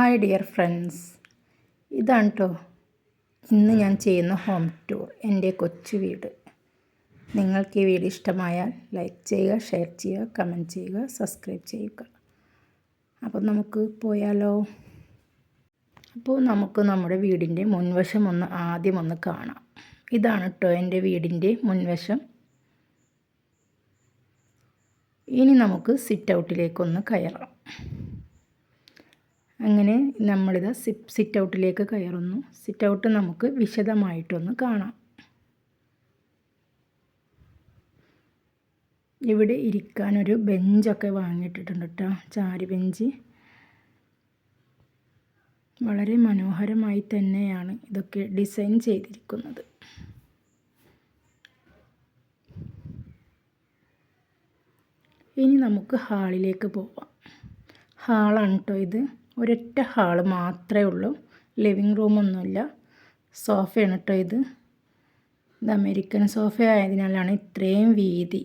Hi dear friends, ഇതാണ് കേട്ടോ ഇന്ന് ഞാൻ ചെയ്യുന്ന ഹോം ടൂർ. എൻ്റെ കൊച്ചു വീട്. നിങ്ങൾക്ക് ഈ വീഡിയോ ഇഷ്ടമായാൽ ലൈക്ക് ചെയ്യുക, ഷെയർ ചെയ്യുക, കമൻറ്റ് ചെയ്യുക, സബ്സ്ക്രൈബ് ചെയ്യുക. അപ്പോൾ നമുക്ക് പോയാലോ? അപ്പോൾ നമുക്ക് നമ്മുടെ വീടിൻ്റെ മുൻവശം ആദ്യം ഒന്ന് കാണാം. ഇതാണ് കേട്ടോ എൻ്റെ വീടിൻ്റെ മുൻവശം. ഇനി നമുക്ക് സിറ്റ് ഔട്ടിലേക്കൊന്ന് കയറാം. അങ്ങനെ നമ്മളിത് സിറ്റ് ഔട്ടിലേക്ക് കയറുന്നു. സിറ്റ് ഔട്ട് നമുക്ക് വിശദമായിട്ടൊന്ന് കാണാം. ഇവിടെ ഇരിക്കാനൊരു ബെഞ്ചൊക്കെ വാങ്ങിയിട്ടിട്ടുണ്ട് കേട്ടോ, ചാരി ബെഞ്ച്. വളരെ മനോഹരമായി തന്നെയാണ് ഇതൊക്കെ ഡിസൈൻ ചെയ്തിരിക്കുന്നത്. ഇനി നമുക്ക് ഹാളിലേക്ക് പോവാം. ഹാളാണ് കേട്ടോ ഇത്. ഒരൊറ്റ ഹാള് മാത്രമേ ഉള്ളൂ. ലിവിങ് റൂമൊന്നുമില്ല. സോഫയാണ് കേട്ടോ ഇത്. അമേരിക്കൻ സോഫ ആയതിനാലാണ് ഇത്രയും വീതി.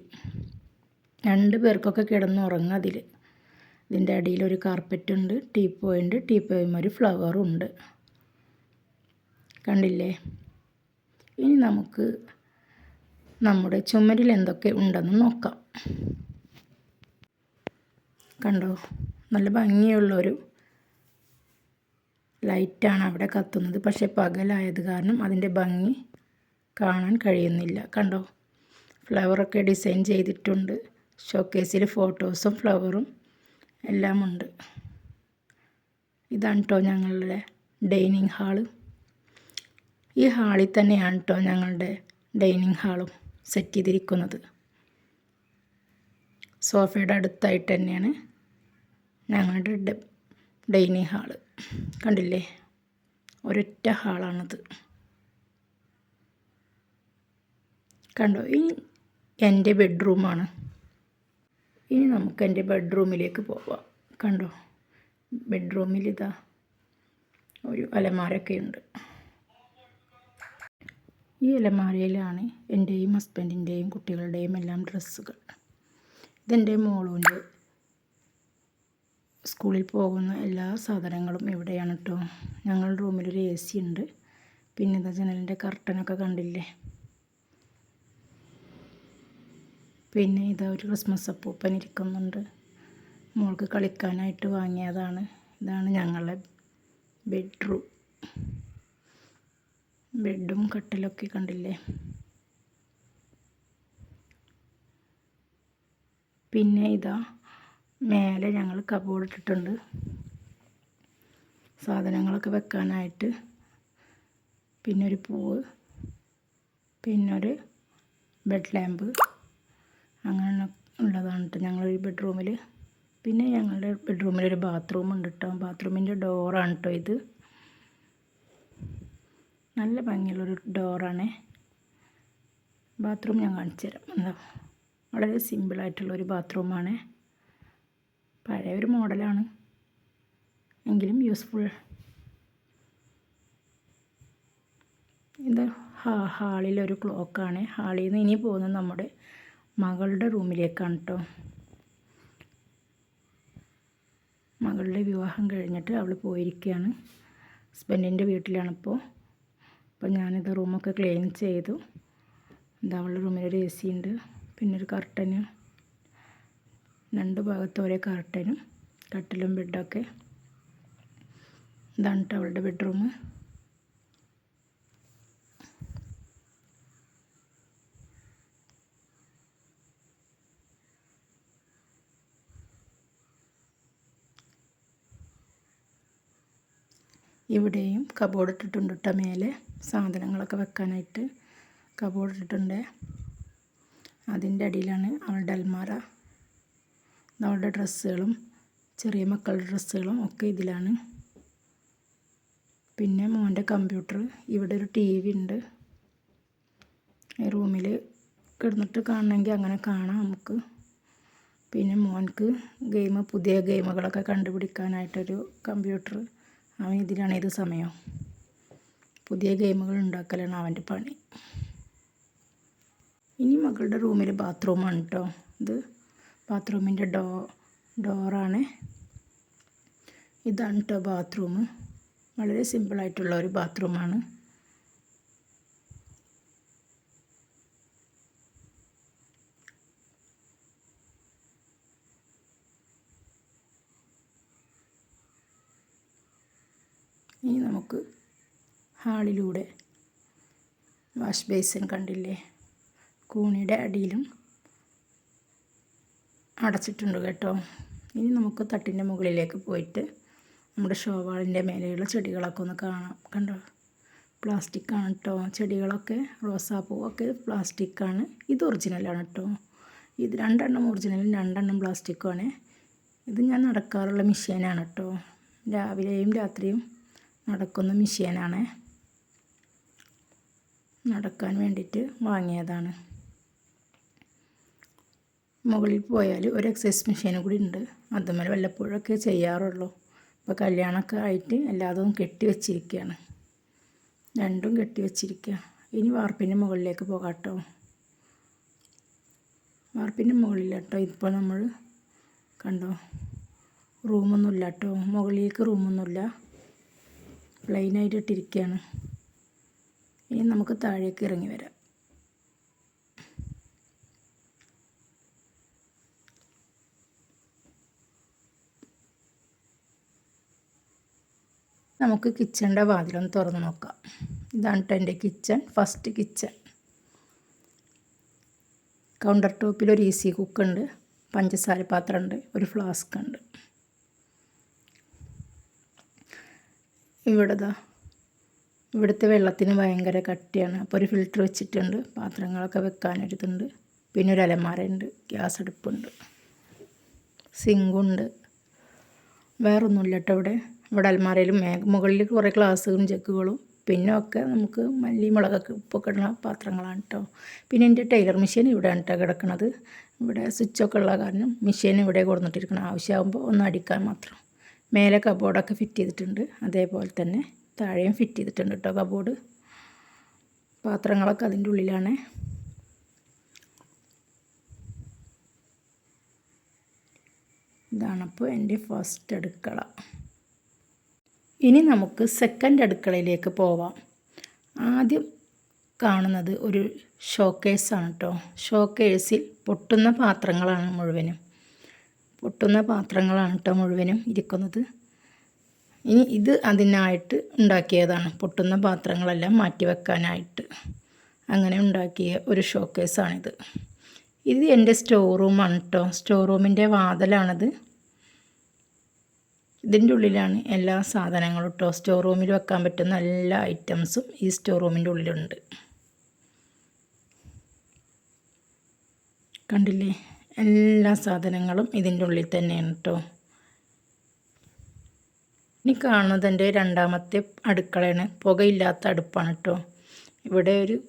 2 പേർക്കൊക്കെ കിടന്നുറങ്ങും അതിൽ. ഇതിൻ്റെ അടിയിലൊരു കാർപ്പറ്റുണ്ട്, ടീപ്പോയുണ്ട്, ടീപ്പോയും ഒരു ഫ്ലവറും ഉണ്ട്. കണ്ടില്ലേ? ഇനി നമുക്ക് നമ്മുടെ ചുമരിൽ എന്തൊക്കെ ഉണ്ടെന്ന് നോക്കാം. കണ്ടോ, നല്ല ഭംഗിയുള്ളൊരു ലൈറ്റാണ് അവിടെ കത്തുന്നത്. പക്ഷേ പകലായത് കാരണം അതിൻ്റെ ഭംഗി കാണാൻ കഴിയുന്നില്ല. കണ്ടോ, ഫ്ലവറൊക്കെ ഡിസൈൻ ചെയ്തിട്ടുണ്ട്. ഷോക്കേസിൽ ഫോട്ടോസും ഫ്ലവറും എല്ലാം ഉണ്ട്. ഇതാണ് കേട്ടോ ഞങ്ങളുടെ ഡൈനിങ് ഹാള്. ഈ ഹാളിൽ തന്നെയാണ് കേട്ടോ ഞങ്ങളുടെ ഡൈനിങ് ഹാളും സെറ്റ് ചെയ്തിരിക്കുന്നത്. സോഫയുടെ അടുത്തായിട്ട് തന്നെയാണ് ഞങ്ങളുടെ ഡൈനിങ് ഹാള്. കണ്ടില്ലേ, ഒരൊറ്റ ഹാളാണത്. കണ്ടോ, ഇനി എൻ്റെ ബെഡ്റൂമാണ്. ഇനി നമുക്ക് എൻ്റെ ബെഡ്റൂമിലേക്ക് പോവാം. കണ്ടോ, ബെഡ്റൂമിൽ ഇതാ ഒരു അലമാരയൊക്കെ ഉണ്ട്. ഈ അലമാരയിലാണ് എൻ്റെയും ഹസ്ബൻഡിൻ്റെയും കുട്ടികളുടെയും എല്ലാം ഡ്രസ്സുകൾ. ഇതെൻ്റെ മോളുവിൻ്റെ സ്കൂളിൽ പോകുന്ന എല്ലാ സാധനങ്ങളും ഇവിടെയാണ് കേട്ടോ. ഞങ്ങളുടെ റൂമിലൊരു AC ഉണ്ട്. പിന്നെ ഇതാ ജനലിൻ്റെ കർട്ടനൊക്കെ കണ്ടില്ലേ. പിന്നെ ഇതാ ഒരു ക്രിസ്മസ് അപ്പൂപ്പൻ ഇരിക്കുന്നുണ്ട്. മോൾക്ക് കളിക്കാനായിട്ട് വാങ്ങിയതാണ്. ഇതാണ് ഞങ്ങളുടെ ബെഡ്റൂം. ബെഡും കട്ടിലൊക്കെ കണ്ടില്ലേ. പിന്നെ ഇതാ മേലെ ഞങ്ങൾ കബോർഡ് ഇട്ടിട്ടുണ്ട് സാധനങ്ങളൊക്കെ വെക്കാനായിട്ട്. പിന്നെ ഒരു പൂവ്, പിന്നൊരു ബെഡ് ലാമ്പ്, അങ്ങനെ ഉള്ളതാണ് കേട്ടോ ഞങ്ങളൊരു ബെഡ്റൂമിൽ. പിന്നെ ഞങ്ങളുടെ ബെഡ്റൂമിലൊരു ബാത്റൂം ഉണ്ട് കേട്ടോ. ബാത്റൂമിൻ്റെ ഡോറാണ് കേട്ടോ ഇത്. നല്ല ഭംഗിയുള്ളൊരു ഡോറാണ്. ബാത്റൂം ഞാൻ കാണിച്ചു തരാം. എന്താ, വളരെ സിമ്പിളായിട്ടുള്ളൊരു ബാത്റൂമാണ്. പഴയ ഒരു മോഡലാണ് എങ്കിലും യൂസ്ഫുൾ. ഇത് ഹാളിലൊരു ക്ലോക്കാണ്. ഹാളിൽ നിന്ന് ഇനി പോകുന്നത് നമ്മുടെ മകളുടെ റൂമിലേക്കാണ് കേട്ടോ. മകളുടെ വിവാഹം കഴിഞ്ഞിട്ട് അവൾ പോയിരിക്കുകയാണ്. ഹസ്ബൻഡിൻ്റെ വീട്ടിലാണിപ്പോൾ. അപ്പോൾ ഞാനിത് റൂമൊക്കെ ക്ലീൻ ചെയ്തു. എന്താ, അവളുടെ റൂമിലൊരു AC ഉണ്ട്. പിന്നെ ഒരു കർട്ടന്, 2 ഭാഗത്തും ഒരേ കർട്ടനും, കട്ടിലും ബെഡൊക്കെ. ഇതാണ് കേട്ടോ അവളുടെ ബെഡ്റൂം. ഇവിടെയും കബോർഡ് ഇട്ടിട്ടുണ്ട് കേട്ടോ. മേലെ സാധനങ്ങളൊക്കെ വെക്കാനായിട്ട് കബോർഡ് ഇട്ടിട്ടുണ്ട്. അതിൻ്റെ അടിയിലാണ് അവളുടെ അൽമാര. അവളുടെ ഡ്രസ്സുകളും ചെറിയ മക്കളുടെ ഡ്രസ്സുകളും ഒക്കെ ഇതിലാണ്. പിന്നെ മോൻ്റെ കമ്പ്യൂട്ടർ. ഇവിടെ ഒരു TV ഉണ്ട്. ഈ റൂമിൽ കിടന്നിട്ട് കാണണമെങ്കിൽ അങ്ങനെ കാണാം നമുക്ക്. പിന്നെ മോൻക്ക് പുതിയ ഗെയിമുകളൊക്കെ കണ്ടുപിടിക്കാനായിട്ടൊരു കമ്പ്യൂട്ടർ. അവൻ ഇതിലാണ് ഏത് സമയം പുതിയ ഗെയിമുകൾ ഉണ്ടാക്കലാണ് അവൻ്റെ പണി. ഇനി മകളുടെ റൂമിൽ ബാത്റൂമാണ് കേട്ടോ ഇത്. ബാത്റൂമിൻ്റെ ഡോറാണ്. ഇതാണ് കേട്ടോ ബാത്റൂം. വളരെ സിമ്പിളായിട്ടുള്ള ഒരു ബാത്റൂമാണ്. ഇനി നമുക്ക് ഹാളിലൂടെ വാഷ് ബേസിൻ കണ്ടില്ലേ, കൂണിയുടെ അടിയിലും അടച്ചിട്ടുണ്ട് കേട്ടോ. ഇനി നമുക്ക് തട്ടിൻ്റെ മുകളിലേക്ക് പോയിട്ട് നമ്മുടെ ഷോവാളിൻ്റെ മേലെയുള്ള ചെടികളൊക്കെ ഒന്ന് കാണാം. കണ്ടോ, പ്ലാസ്റ്റിക്കാണ് കേട്ടോ ചെടികളൊക്കെ. റോസാപ്പൂവൊക്കെ പ്ലാസ്റ്റിക്കാണ്. ഇത് ഒറിജിനലാണ് കേട്ടോ. ഇത് 2 എണ്ണം ഒറിജിനലും 2 എണ്ണം പ്ലാസ്റ്റിക്കുമാണ്. ഇത് ഞാൻ നടക്കാറുള്ള മെഷീനാണ് കേട്ടോ. രാവിലെയും രാത്രിയും നടക്കുന്ന മെഷീനാണ്. നടക്കാൻ വേണ്ടിയിട്ട് വാങ്ങിയതാണ്. മുകളിൽ പോയാൽ ഒരു എക്സസൈസ് മെഷീനും കൂടി ഉണ്ട്. അതുമേലെ വല്ലപ്പോഴൊക്കെ ചെയ്യാറുള്ളൂ. ഇപ്പോൾ കല്യാണമൊക്കെ ആയിട്ട് എല്ലാതും കെട്ടി വെച്ചിരിക്കുകയാണ്. രണ്ടും കെട്ടി വെച്ചിരിക്കുക. ഇനി വാർപ്പിൻ്റെ മുകളിലേക്ക് പോകാം കേട്ടോ. വാർപ്പിൻ്റെ മുകളിൽ കേട്ടോ ഇപ്പോൾ നമ്മൾ കണ്ടോ, റൂമൊന്നുമില്ല കേട്ടോ. മുകളിലേക്ക് റൂമൊന്നുമില്ല, പ്ലെയിനായിട്ട് ഇട്ടിരിക്കുകയാണ്. ഇനി നമുക്ക് താഴേക്ക് ഇറങ്ങി വരാം. നമുക്ക് കിച്ചണിൻ്റെ വാതിലൊന്ന് തുറന്ന് നോക്കാം. ഇതാണ് കേട്ടോ എൻ്റെ കിച്ചൺ, ഫസ്റ്റ് കിച്ചൺ. കൗണ്ടർ ടോപ്പിൽ ഒരു ഈസി കുക്കുണ്ട്, പഞ്ചസാര പാത്രമുണ്ട്, ഒരു ഫ്ലാസ്ക് ഉണ്ട്. ഇവിടുത്തെ വെള്ളത്തിന് ഭയങ്കര കട്ടിയാണ്. അപ്പോൾ ഒരു ഫിൽറ്റർ വെച്ചിട്ടുണ്ട്. പാത്രങ്ങളൊക്കെ വെക്കാനൊരിതുണ്ട്. പിന്നെ ഒരു അലമാരയുണ്ട്, ഗ്യാസ് അടുപ്പുണ്ട്, സിങ്കുണ്ട്. വേറൊന്നുമില്ല കേട്ടോ ഇവിടെ അലമാരയിലും മുകളിൽ കുറേ ഗ്ലാസ്സുകളും ജഗ്ഗുകളും പിന്നെ ഒക്കെ നമുക്ക് മല്ലി മുളകൊക്കെ ഉപ്പൊക്കെ ഇടുന്ന പാത്രങ്ങളാണ് കേട്ടോ. പിന്നെ എൻ്റെ ടൈലർ മെഷീൻ ഇവിടെയാണ് കേട്ടോ കിടക്കുന്നത്. ഇവിടെ സ്വിച്ചൊക്കെ ഉള്ള കാരണം മെഷീൻ ഇവിടെ കൊടുത്തിട്ടിരിക്കണം. ആവശ്യമാകുമ്പോൾ ഒന്ന് അടിക്കാൻ മാത്രം. മേലെ കബോർഡൊക്കെ ഫിറ്റ് ചെയ്തിട്ടുണ്ട്. അതേപോലെ തന്നെ താഴെയും ഫിറ്റ് ചെയ്തിട്ടുണ്ട് കേട്ടോ കബോർഡ്. പാത്രങ്ങളൊക്കെ അതിൻ്റെ ഉള്ളിലാണ്. ഇതാണപ്പോൾ എൻ്റെ ഫസ്റ്റ് അടുക്കള. ഇനി നമുക്ക് സെക്കൻഡ് അടുക്കളയിലേക്ക് പോവാം. ആദ്യം കാണുന്നത് ഒരു ഷോക്കേസാണ് കേട്ടോ. ഷോക്കേസിൽ പൊട്ടുന്ന പാത്രങ്ങളാണ് മുഴുവനും ഇരിക്കുന്നത്. ഇനി ഇത് അതിനായിട്ട് ഉണ്ടാക്കിയതാണ്. പൊട്ടുന്ന പാത്രങ്ങളെല്ലാം മാറ്റി വെക്കാനായിട്ട് അങ്ങനെ ഉണ്ടാക്കിയ ഒരു ഷോക്കേസാണിത്. ഇത് എൻ്റെ സ്റ്റോർ റൂമാണ് കേട്ടോ. സ്റ്റോർ റൂമിൻ്റെ വാതിലാണിത്. ഇതിൻ്റെ ഉള്ളിലാണ് എല്ലാ സാധനങ്ങളും കേട്ടോ. സ്റ്റോർ റൂമിൽ വെക്കാൻ പറ്റുന്ന എല്ലാ ഐറ്റംസും ഈ സ്റ്റോർ റൂമിൻ്റെ ഉള്ളിലുണ്ട്. കണ്ടില്ലേ, എല്ലാ സാധനങ്ങളും ഇതിൻ്റെ ഉള്ളിൽ തന്നെയാണ് കേട്ടോ. ഇനി കാണുന്നത് എൻ്റെ രണ്ടാമത്തെ അടുക്കളയാണ്. പുകയില്ലാത്ത അടുപ്പാണ് കേട്ടോ. ഇവിടെ ഒരു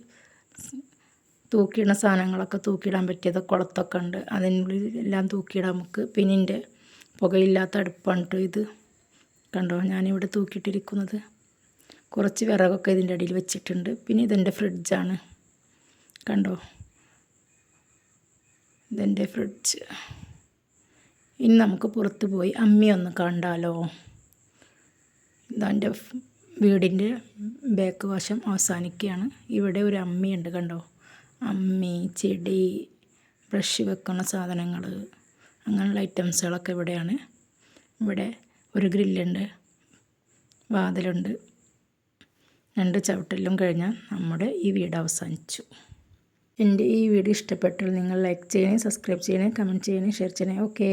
തൂക്കിയിടുന്ന സാധനങ്ങളൊക്കെ തൂക്കിയിടാൻ പറ്റിയത് കുളത്തൊക്കെ ഉണ്ട്. അതിനുള്ളിൽ എല്ലാം തൂക്കിയിടാൻ നമുക്ക്. പിന്നെ എൻ്റെ പുകയില്ലാത്ത അടുപ്പാണ് കേട്ടോ ഇത്. കണ്ടോ, ഞാനിവിടെ തൂക്കിയിട്ടിരിക്കുന്നത്. കുറച്ച് വിറകൊക്കെ ഇതിൻ്റെ അടിയിൽ വെച്ചിട്ടുണ്ട്. പിന്നെ ഇതെൻ്റെ ഫ്രിഡ്ജാണ്. കണ്ടോ, ഇതെൻ്റെ ഫ്രിഡ്ജ്. ഇനി നമുക്ക് പുറത്ത് പോയി അമ്മിയൊന്ന് കണ്ടാലോ. ഇതെൻ്റെ വീടിൻ്റെ ബാക്ക് വശം അവസാനിക്കുകയാണ്. ഇവിടെ ഒരു അമ്മിയുണ്ട് കണ്ടോ. അമ്മി, ചെടി, ബ്രഷ് വെക്കുന്ന സാധനങ്ങൾ, അങ്ങനെയുള്ള ഐറ്റംസുകളൊക്കെ ഇവിടെയാണ്. ഇവിടെ ഒരു ഗ്രില്ലുണ്ട്, വാതിലുണ്ട്. 2 ചവിട്ടലും കഴിഞ്ഞാൽ നമ്മുടെ ഈ വീട് അവസാനിച്ചു. എൻ്റെ ഈ വീഡിയോ ഇഷ്ടപ്പെട്ടാൽ നിങ്ങൾ ലൈക്ക് ചെയ്യണേ, സബ്സ്ക്രൈബ് ചെയ്യണേ, കമൻറ്റ് ചെയ്യണേ, ഷെയർ ചെയ്യണേ. ഓക്കേ.